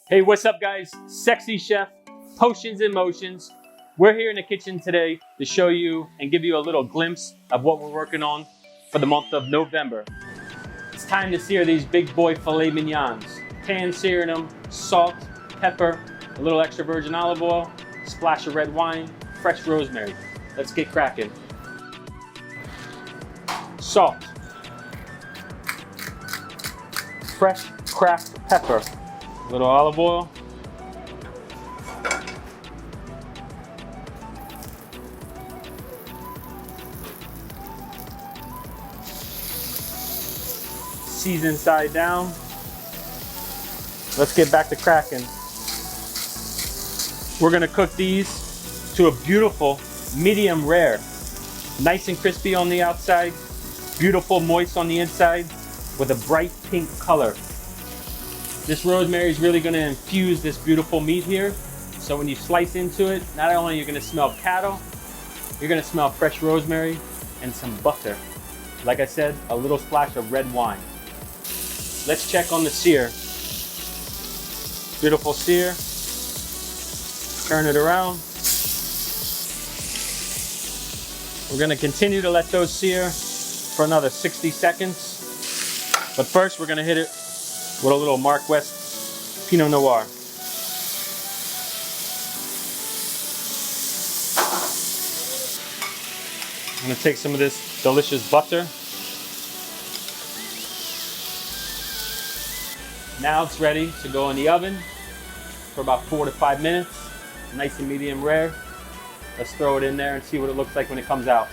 Hey, what's up guys? Sexzchef, Potions and Motions. We're here in the kitchen today to show you and give you a little glimpse of what we're working on for the month of November. It's time to sear these big boy filet mignons. Pan searing them, salt, pepper, a little extra virgin olive oil, splash of red wine, fresh rosemary. Let's get cracking. Salt, fresh cracked pepper, a little olive oil, season side down. Let's get back to cracking. We're gonna cook these to a beautiful medium rare. Nice and crispy on the outside, beautiful moist on the inside with a bright pink color. This rosemary is really gonna infuse this beautiful meat here. So when you slice into it, not only are you gonna smell cattle, you're gonna smell fresh rosemary and some butter. Like I said, a little splash of red wine. Let's check on the sear. Beautiful sear. Turn it around. We're gonna continue to let those sear for another 60 seconds. But first, we're gonna hit it with a little Mark West Pinot Noir. I'm gonna take some of this delicious butter. Now it's ready to go in the oven for about 4 to 5 minutes. Nice and medium rare. Let's throw it in there and see what it looks like when it comes out.